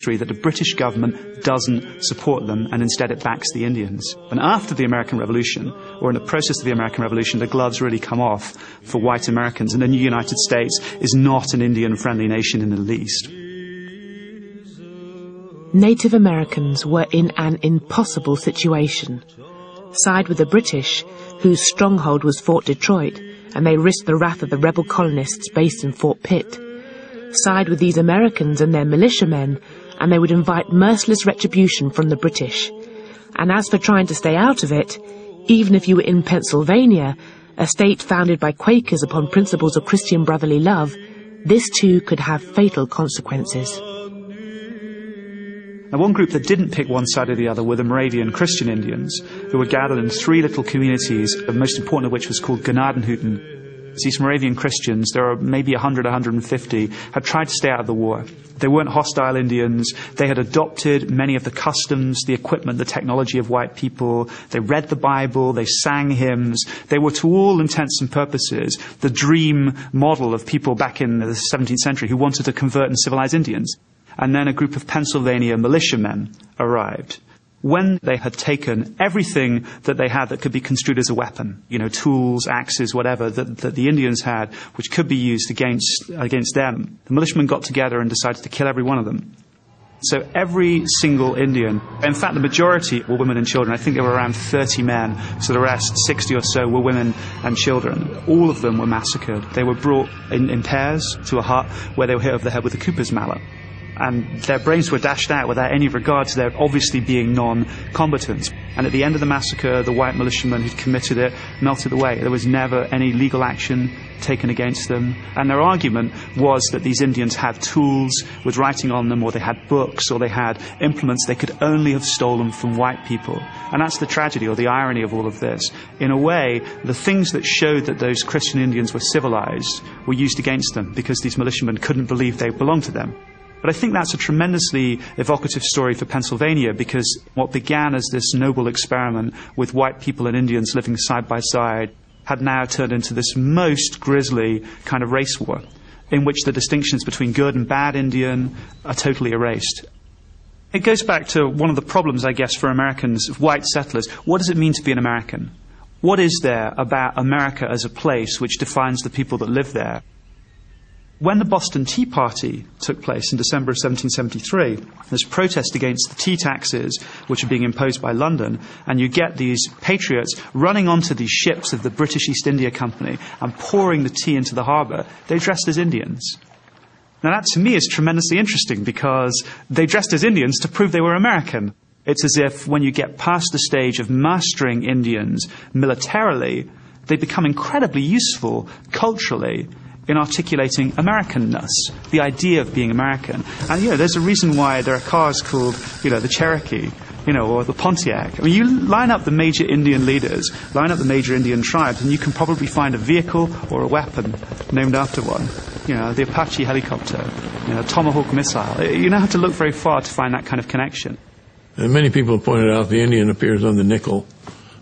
that the British government doesn't support them and instead it backs the Indians. And after the American Revolution, or in the process of the American Revolution, the gloves really come off for white Americans, and the new United States is not an Indian-friendly nation in the least. Native Americans were in an impossible situation. Side with the British, whose stronghold was Fort Detroit, and they risked the wrath of the rebel colonists based in Fort Pitt. Side with these Americans and their militiamen, and they would invite merciless retribution from the British. And as for trying to stay out of it, even if you were in Pennsylvania, a state founded by Quakers upon principles of Christian brotherly love, this too could have fatal consequences. Now, one group that didn't pick one side or the other were the Moravian Christian Indians, who were gathered in 3 little communities, the most important of which was called Gnadenhutten. These Moravian Christians, there are maybe 100, 150, had tried to stay out of the war. They weren't hostile Indians. They had adopted many of the customs, the equipment, the technology of white people. They read the Bible. They sang hymns. They were, to all intents and purposes, the dream model of people back in the 17th century who wanted to convert and civilize Indians. And then a group of Pennsylvania militiamen arrived. When they had taken everything that they had that could be construed as a weapon, tools, axes, whatever, that the Indians had, which could be used against them, the militiamen got together and decided to kill every one of them. So every single Indian, in fact the majority were women and children. I think there were around 30 men, so the rest, 60 or so, were women and children. All of them were massacred. They were brought in pairs to a hut where they were hit over the head with a cooper's mallet. And their brains were dashed out without any regard to their obviously being non-combatants. And at the end of the massacre, the white militiamen who'd committed it melted away. There was never any legal action taken against them. And their argument was that these Indians had tools with writing on them, or they had books, or they had implements they could only have stolen from white people. And that's the tragedy or the irony of all of this. In a way, the things that showed that those Christian Indians were civilized were used against them because these militiamen couldn't believe they belonged to them. But I think that's a tremendously evocative story for Pennsylvania, because what began as this noble experiment with white people and Indians living side by side had now turned into this most grisly kind of race war, in which the distinctions between good and bad Indian are totally erased. It goes back to one of the problems, I guess, for Americans, white settlers. What does it mean to be an American? What is there about America as a place which defines the people that live there? When the Boston Tea Party took place in December of 1773, there's protest against the tea taxes which are being imposed by London, and you get these patriots running onto these ships of the British East India Company and pouring the tea into the harbour. They dressed as Indians. Now that to me is tremendously interesting, because they dressed as Indians to prove they were American. It's as if when you get past the stage of mastering Indians militarily, they become incredibly useful culturally in articulating Americanness, the idea of being American. And, there's a reason why there are cars called, the Cherokee, or the Pontiac. I mean, you line up the major Indian leaders, line up the major Indian tribes, and you can probably find a vehicle or a weapon named after one. The Apache helicopter, Tomahawk missile. You don't have to look very far to find that kind of connection. And many people have pointed out the Indian appears on the nickel,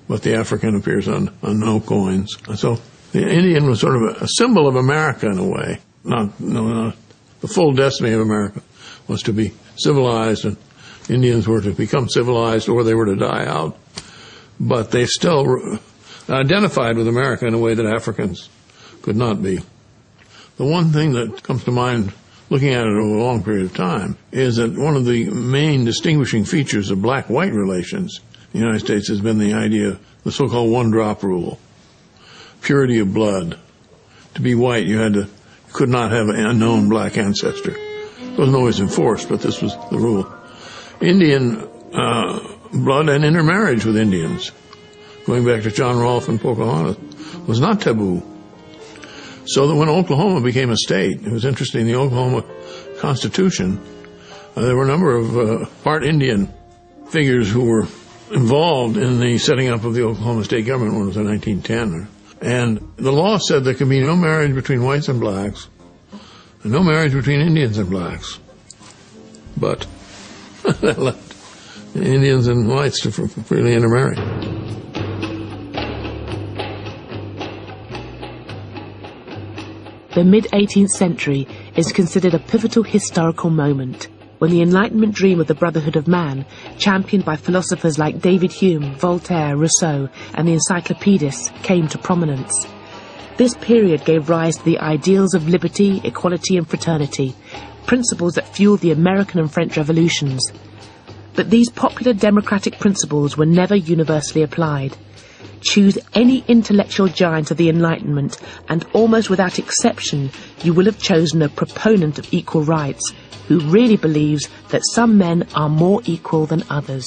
but the African appears on no coins. So the Indian was sort of a symbol of America in a way. Not the full destiny of America was to be civilized, and Indians were to become civilized or they were to die out. But they still identified with America in a way that Africans could not be. The one thing that comes to mind looking at it over a long period of time is that one of the main distinguishing features of black-white relations in the United States has been the idea of the so-called one-drop rule. Purity of blood. To be white, you could not have an unknown black ancestor. It wasn't always enforced, but this was the rule. Indian blood and intermarriage with Indians, going back to John Rolfe and Pocahontas, was not taboo. So that when Oklahoma became a state, it was interesting, the Oklahoma Constitution, there were a number of part Indian figures who were involved in the setting up of the Oklahoma state government when it was in 1910. And the law said there could be no marriage between whites and blacks, and no marriage between Indians and blacks. But that left Indians and whites to freely intermarry. The mid-18th century is considered a pivotal historical moment. when the Enlightenment dream of the brotherhood of man, championed by philosophers like David Hume, Voltaire, Rousseau, and the encyclopedists, came to prominence. This period gave rise to the ideals of liberty, equality, and fraternity, principles that fueled the American and French revolutions. But these popular democratic principles were never universally applied. Choose any intellectual giant of the Enlightenment, and almost without exception, you will have chosen a proponent of equal rights, who really believes that some men are more equal than others.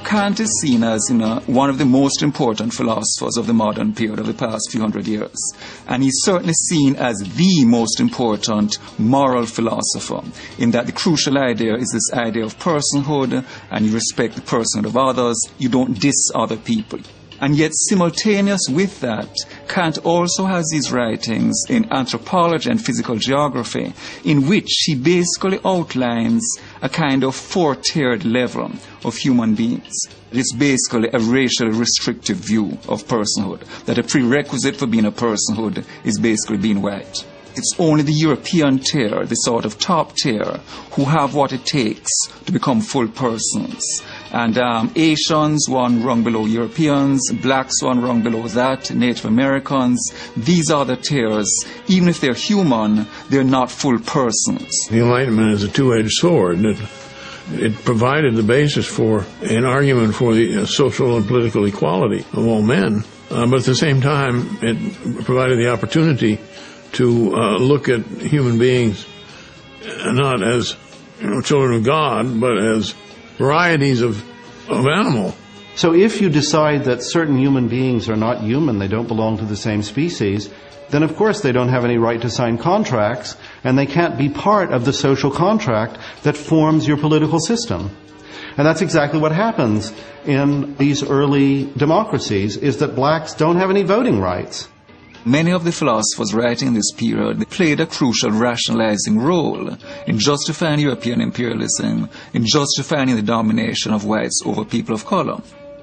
Kant is seen as, one of the most important philosophers of the modern period of the past few hundred years. And he's certainly seen as the most important moral philosopher, in that the crucial idea is this idea of personhood, and you respect the personhood of others, you don't diss other people. And yet, simultaneous with that, Kant also has these writings in anthropology and physical geography, in which he basically outlines a kind of four-tiered level of human beings. It's basically a racially restrictive view of personhood, that a prerequisite for being a personhood is basically being white. It's only the European tier, the sort of top tier, who have what it takes to become full persons. And Asians, one rung below Europeans, blacks, one rung below that, Native Americans. These are the tiers. Even if they're human, they're not full persons. The Enlightenment is a two-edged sword. It provided the basis for an argument for the social and political equality of all men. But at the same time, it provided the opportunity to look at human beings not as children of God, but as varieties of animal. So if you decide that certain human beings are not human, they don't belong to the same species, then of course they don't have any right to sign contracts, and they can't be part of the social contract that forms your political system. And that's exactly what happens in these early democracies, is that blacks don't have any voting rights. Many of the philosophers writing in this period played a crucial rationalizing role in justifying European imperialism, in justifying the domination of whites over people of color.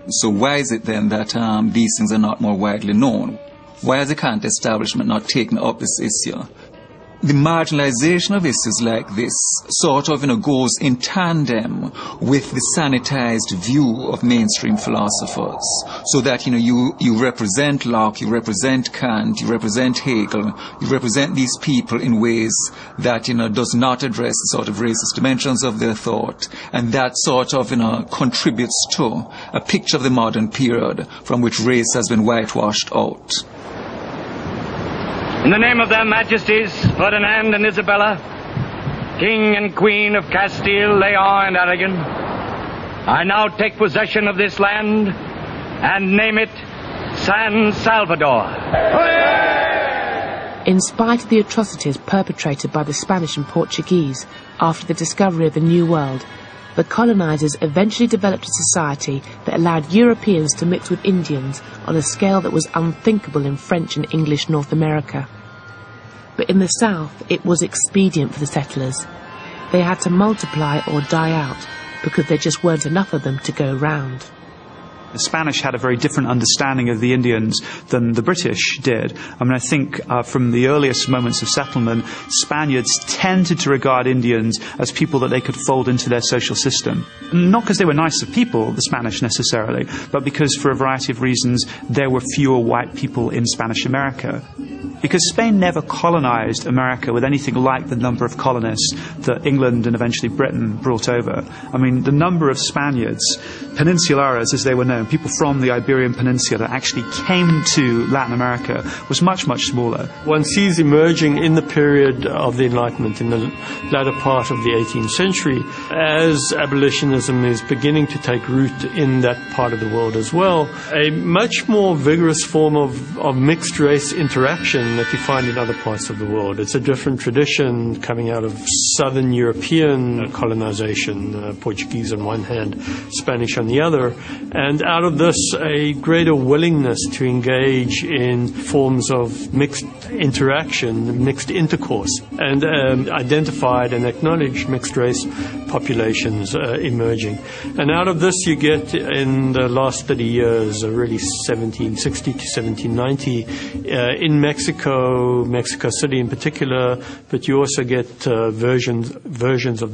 So why is it then that these things are not more widely known? Why has the Kant establishment not taken up this issue? The marginalization of issues like this sort of goes in tandem with the sanitized view of mainstream philosophers. So that you represent Locke, you represent Kant, you represent Hegel, you represent these people in ways that does not address the sort of racist dimensions of their thought, and that sort of contributes to a picture of the modern period from which race has been whitewashed out. In the name of their Majesties, Ferdinand and Isabella, King and Queen of Castile, Leon and Aragon, I now take possession of this land and name it San Salvador. In spite of the atrocities perpetrated by the Spanish and Portuguese after the discovery of the New World, the colonizers eventually developed a society that allowed Europeans to mix with Indians on a scale that was unthinkable in French and English North America. But in the South, it was expedient for the settlers. They had to multiply or die out because there just weren't enough of them to go round. The Spanish had a very different understanding of the Indians than the British did. I think from the earliest moments of settlement, Spaniards tended to regard Indians as people that they could fold into their social system. Not because they were nicer people, the Spanish necessarily, but because for a variety of reasons there were fewer white people in Spanish America. Because Spain never colonized America with anything like the number of colonists that England and eventually Britain brought over. The number of Spaniards, peninsulares as they were known, people from the Iberian Peninsula that actually came to Latin America, was much, much smaller. One sees emerging in the period of the Enlightenment, in the latter part of the 18th century, as abolitionism is beginning to take root in that part of the world as well, a much more vigorous form of mixed-race interaction that you find in other parts of the world. It's a different tradition coming out of Southern European colonization, Portuguese on one hand, Spanish on the other, and out of this a greater willingness to engage in forms of mixed interaction, mixed intercourse, and identified and acknowledged mixed-race populations emerging. And out of this you get, in the last 30 years, really 1760 to 1790, in Mexico City in particular, but you also get versions of